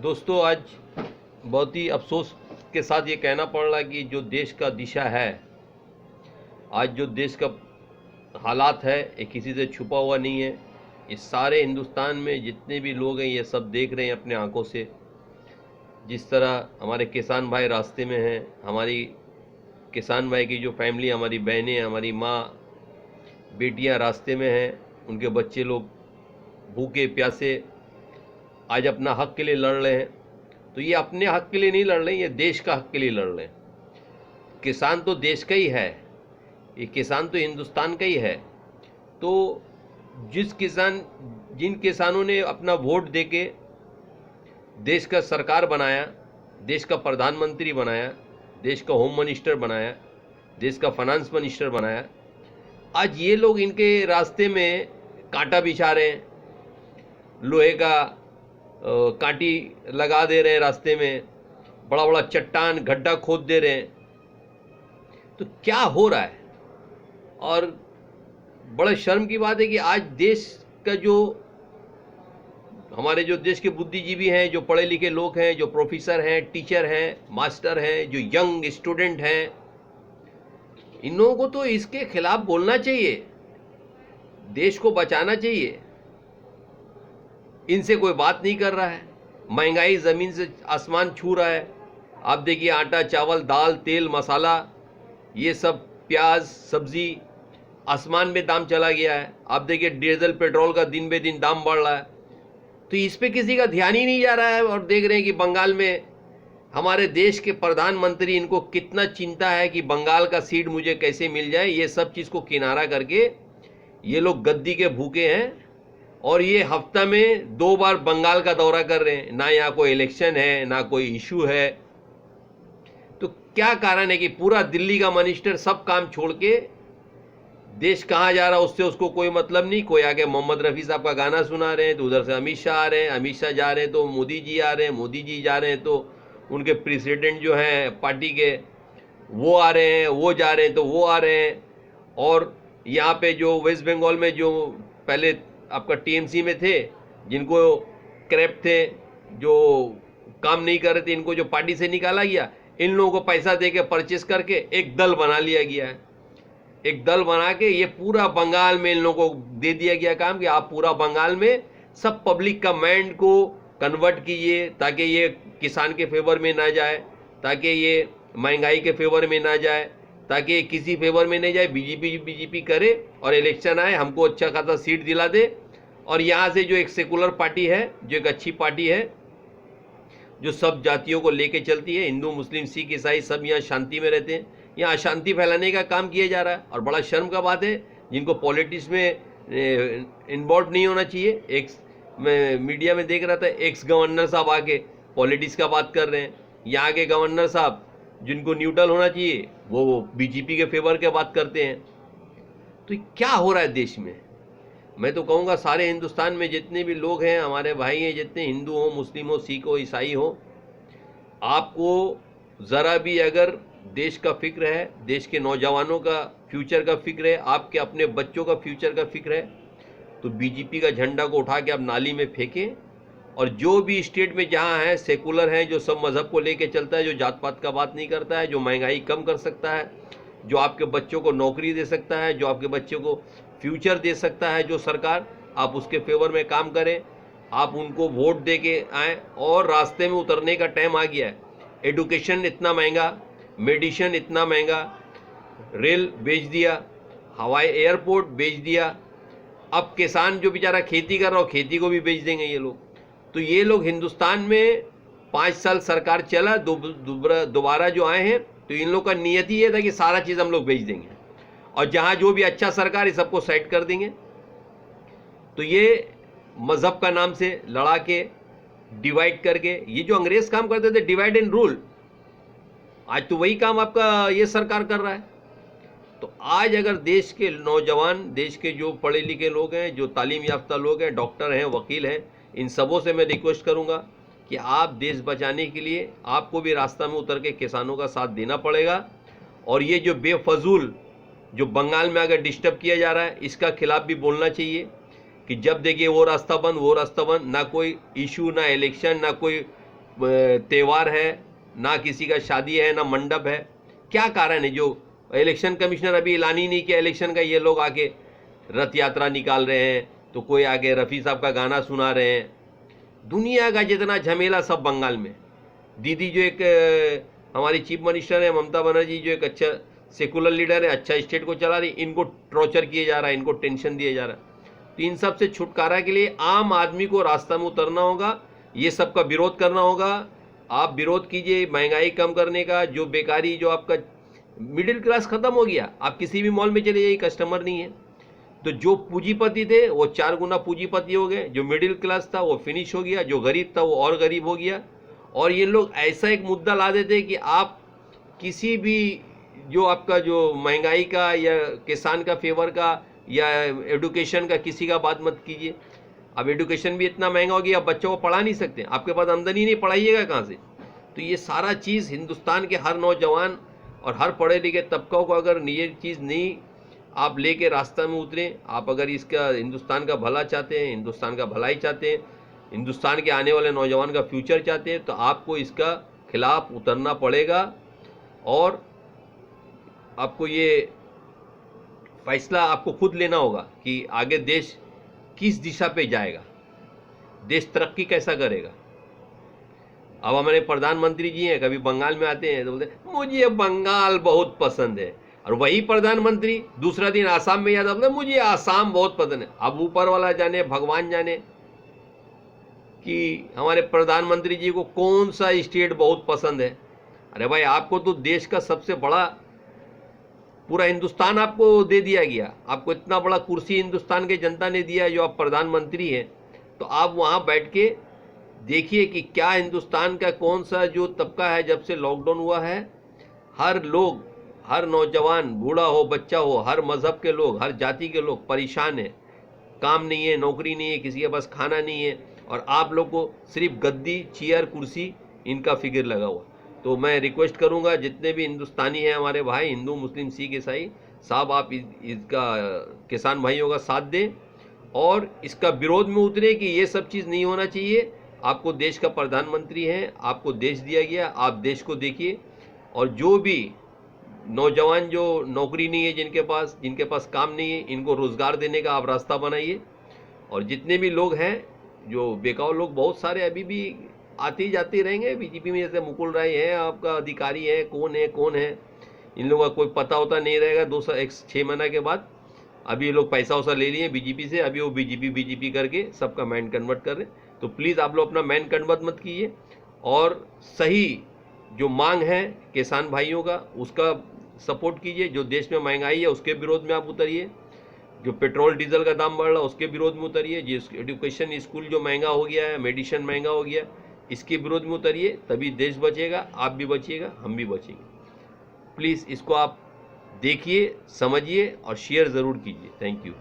दोस्तों, आज बहुत ही अफसोस के साथ ये कहना पड़ रहा है कि जो देश का दिशा है, आज जो देश का हालात है, ये किसी से छुपा हुआ नहीं है। इस सारे हिंदुस्तान में जितने भी लोग हैं ये सब देख रहे हैं अपने आंखों से। जिस तरह हमारे किसान भाई रास्ते में हैं, हमारी किसान भाई की जो फैमिली, हमारी बहनें, हमारी माँ, बेटियां रास्ते में हैं, उनके बच्चे लोग भूखे प्यासे आज अपना हक के लिए लड़ रहे हैं। तो ये अपने हक के लिए नहीं लड़ रहे हैं, ये देश का हक के लिए लड़ रहे हैं। किसान तो देश का ही है, ये किसान तो हिंदुस्तान का ही है। तो जिन किसानों ने अपना वोट देके देश का सरकार बनाया, देश का प्रधानमंत्री बनाया, देश का होम मिनिस्टर बनाया, देश का फाइनेंस मिनिस्टर बनाया, आज ये लोग इनके रास्ते में कांटा बिछा रहे हैं, लोहे का कांटी लगा दे रहे हैं रास्ते में, बड़ा बड़ा चट्टान गड्ढा खोद दे रहे हैं। तो क्या हो रहा है? और बड़ा शर्म की बात है कि आज देश का जो हमारे जो देश के बुद्धिजीवी हैं, जो पढ़े लिखे लोग हैं, जो प्रोफेसर हैं, टीचर हैं, मास्टर हैं, जो यंग स्टूडेंट हैं, इन लोगों को तो इसके खिलाफ बोलना चाहिए, देश को बचाना चाहिए। इनसे कोई बात नहीं कर रहा है। महंगाई ज़मीन से आसमान छू रहा है। आप देखिए, आटा, चावल, दाल, तेल, मसाला, ये सब, प्याज, सब्जी, आसमान में दाम चला गया है। आप देखिए, डीजल पेट्रोल का दिन बे दिन दाम बढ़ रहा है। तो इस पे किसी का ध्यान ही नहीं जा रहा है। और देख रहे हैं कि बंगाल में हमारे देश के प्रधानमंत्री, इनको कितना चिंता है कि बंगाल का सीट मुझे कैसे मिल जाए। ये सब चीज़ को किनारा करके ये लोग गद्दी के भूखे हैं और ये हफ्ता में 2 बार बंगाल का दौरा कर रहे हैं। ना यहाँ कोई इलेक्शन है, ना कोई इशू है। तो क्या कारण है कि पूरा दिल्ली का मिनिस्टर सब काम छोड़ के देश कहाँ जा रहा है उससे उसको कोई मतलब नहीं। कोई आके मोहम्मद रफ़ी साहब का गाना सुना रहे हैं, तो उधर से अमित शाह आ रहे हैं, अमित शाह जा रहे हैं तो मोदी जी आ रहे हैं, मोदी जी जा रहे हैं तो उनके प्रेसिडेंट जो हैं पार्टी के वो आ रहे हैं, वो जा रहे हैं तो वो आ रहे हैं। और यहाँ पे जो वेस्ट बंगाल में जो पहले आपका टीएमसी में थे, जिनको क्रैप थे, जो काम नहीं कर रहे थे, इनको जो पार्टी से निकाला गया, इन लोगों को पैसा देके परचेस करके एक दल बना लिया गया है। एक दल बना के ये पूरा बंगाल में इन लोगों को दे दिया गया काम कि आप पूरा बंगाल में सब पब्लिक का माइंड को कन्वर्ट कीजिए, ताकि ये किसान के फेवर में ना जाए, ताकि ये महंगाई के फेवर में ना जाए, ताकि ये किसी फेवर में नहीं जाए। बीजेपी करे और इलेक्शन आए, हमको अच्छा खासा सीट दिला दे। और यहाँ से जो एक सेकुलर पार्टी है, जो एक अच्छी पार्टी है, जो सब जातियों को लेके चलती है, हिंदू, मुस्लिम, सिख, ईसाई सब यहाँ शांति में रहते हैं, यहाँ अशांति फैलाने का काम किया जा रहा है। और बड़ा शर्म का बात है, जिनको पॉलिटिक्स में इन्वॉल्व नहीं होना चाहिए। मैं मीडिया में देख रहा था, एक्स गवर्नर साहब आके पॉलिटिक्स का बात कर रहे हैं। यहाँ के गवर्नर साहब जिनको न्यूट्रल होना चाहिए, वो बीजेपी के फेवर के बात करते हैं। तो क्या हो रहा है देश में? मैं तो कहूँगा सारे हिंदुस्तान में जितने भी लोग हैं, हमारे भाई हैं, जितने हिंदू हो, मुस्लिम हो, सिख हो, ईसाई हो, आपको ज़रा भी अगर देश का फिक्र है, देश के नौजवानों का फ्यूचर का फिक्र है, आपके अपने बच्चों का फ्यूचर का फिक्र है, तो बीजेपी का झंडा को उठा के आप नाली में फेंकें। और जो भी स्टेट में जहाँ है सेकुलर है, जो सब मज़हब को लेके चलता है, जो जात पात का बात नहीं करता है, जो महंगाई कम कर सकता है, जो आपके बच्चों को नौकरी दे सकता है, जो आपके बच्चों को फ्यूचर दे सकता है, जो सरकार, आप उसके फेवर में काम करें, आप उनको वोट दे के आएँ। और रास्ते में उतरने का टाइम आ गया है। एडुकेशन इतना महंगा, मेडिसिन इतना महंगा, रेल बेच दिया, हवाई एयरपोर्ट बेच दिया। अब किसान जो बेचारा खेती कर रहा हो, खेती को भी बेच देंगे ये लोग। तो ये लोग हिंदुस्तान में 5 साल सरकार चला, दोबारा जो आए हैं, तो इन लोग का नियत ही ये था कि सारा चीज़ हम लोग बेच देंगे और जहाँ जो भी अच्छा सरकार है सबको साइड कर देंगे। तो ये मज़हब का नाम से लड़ा के, डिवाइड करके, ये जो अंग्रेज काम करते थे डिवाइड एंड रूल, आज तो वही काम आपका ये सरकार कर रहा है। तो आज अगर देश के नौजवान, देश के जो पढ़े लिखे लोग हैं, जो तालीम याफ्ता लोग हैं, डॉक्टर हैं, वकील हैं, इन सबों से मैं रिक्वेस्ट करूंगा कि आप देश बचाने के लिए आपको भी रास्ता में उतर के किसानों का साथ देना पड़ेगा। और ये जो बेफजूल जो बंगाल में अगर डिस्टर्ब किया जा रहा है, इसका खिलाफ भी बोलना चाहिए कि जब देखिए वो रास्ता बंद, वो रास्ता बंद, ना कोई इशू, ना इलेक्शन, ना कोई त्यौहार है, ना किसी का शादी है, ना मंडप है। क्या कारण है? जो इलेक्शन कमिश्नर अभी ऐलान ही नहीं किया इलेक्शन का, ये लोग आके रथ यात्रा निकाल रहे हैं, तो कोई आगे रफ़ी साहब का गाना सुना रहे हैं। दुनिया का जितना झमेला सब बंगाल में। दीदी जो एक हमारी चीफ मिनिस्टर है ममता बनर्जी, जो एक अच्छा सेकुलर लीडर है, अच्छा स्टेट को चला रही, इनको टॉर्चर किया जा रहा है, इनको टेंशन दिया जा रहा है। तो इन सब से छुटकारा के लिए आम आदमी को रास्ता में उतरना होगा, ये सब का विरोध करना होगा। आप विरोध कीजिए महंगाई कम करने का, जो बेकारी, जो आपका मिडिल क्लास खत्म हो गया। आप किसी भी मॉल में चले जाइए, कस्टमर नहीं है। तो जो पूंजीपति थे वो 4 गुना पूंजीपति हो गए, जो मिडिल क्लास था वो फिनिश हो गया, जो गरीब था वो और गरीब हो गया। और ये लोग ऐसा एक मुद्दा ला देते कि आप किसी भी जो आपका जो महंगाई का या किसान का फेवर का या एडुकेशन का किसी का बात मत कीजिए। अब एडुकेशन भी इतना महंगा हो गया, आप बच्चों को पढ़ा नहीं सकते, आपके पास आमदनी नहीं, पढ़ाइएगा कहाँ से? तो ये सारा चीज़ हिंदुस्तान के हर नौजवान और हर पढ़े लिखे तबकों को अगर ये चीज़ नहीं आप लेके रास्ता में उतरें, आप अगर इसका हिंदुस्तान का भला चाहते हैं, हिंदुस्तान का भलाई चाहते हैं, हिंदुस्तान के आने वाले नौजवान का फ्यूचर चाहते हैं, तो आपको इसका खिलाफ उतरना पड़ेगा। और आपको ये फैसला आपको खुद लेना होगा कि आगे देश किस दिशा पे जाएगा, देश तरक्की कैसा करेगा। अब हमारे प्रधानमंत्री जी हैं, कभी बंगाल में आते हैं तो बोलते मुझे बंगाल बहुत पसंद है, और वही प्रधानमंत्री दूसरा दिन आसाम में याद बोलते मुझे आसाम बहुत पसंद है। अब ऊपर वाला जाने, भगवान जाने कि हमारे प्रधानमंत्री जी को कौन सा स्टेट बहुत पसंद है। अरे भाई, आपको तो देश का सबसे बड़ा पूरा हिंदुस्तान आपको दे दिया गया, आपको इतना बड़ा कुर्सी हिंदुस्तान के जनता ने दिया जो आप प्रधानमंत्री हैं। तो आप वहाँ बैठ के देखिए कि क्या हिंदुस्तान का कौन सा जो तबका है, जब से लॉकडाउन हुआ है हर लोग, हर नौजवान, बूढ़ा हो बच्चा हो, हर मज़हब के लोग, हर जाति के लोग परेशान हैं। काम नहीं है, नौकरी नहीं है, किसी के पास खाना नहीं है, और आप लोग को सिर्फ गद्दी, चेयर, कुर्सी, इनका फिक्र लगा हुआ। तो मैं रिक्वेस्ट करूंगा जितने भी हिंदुस्तानी हैं हमारे भाई, हिंदू मुस्लिम सिख ईसाई, साहब आप इसका किसान भाइयों का साथ दें और इसका विरोध में उतरे कि ये सब चीज़ नहीं होना चाहिए। आपको देश का प्रधानमंत्री हैं, आपको देश दिया गया, आप देश को देखिए। और जो भी नौजवान जो नौकरी नहीं है, जिनके पास काम नहीं है, इनको रोज़गार देने का आप रास्ता बनाइए। और जितने भी लोग हैं जो बेकार लोग, बहुत सारे अभी भी आते ही जाते रहेंगे बीजेपी में, जैसे मुकुल राय है, आपका अधिकारी है, कौन है, इन लोगों का कोई पता होता नहीं रहेगा। 6 महीना के बाद अभी ये लोग पैसा वैसा ले लिए बीजेपी से, अभी वो बीजेपी करके सबका मैन कन्वर्ट कर रहे। तो प्लीज़ आप लोग अपना मैन कन्वर्ट मत कीजिए, और सही जो मांग है किसान भाइयों का उसका सपोर्ट कीजिए। जो देश में महंगाई है उसके विरोध में आप उतरिए, जो पेट्रोल डीजल का दाम बढ़ रहा है उसके विरोध में उतरिए, जिस एजुकेशन स्कूल जो महंगा हो गया है, मेडिसिन महंगा हो गया, इसके विरोध में उतरिए। तभी देश बचेगा, आप भी बचिएगा, हम भी बचेंगे। प्लीज़ इसको आप देखिए, समझिए और शेयर ज़रूर कीजिए। Thank you.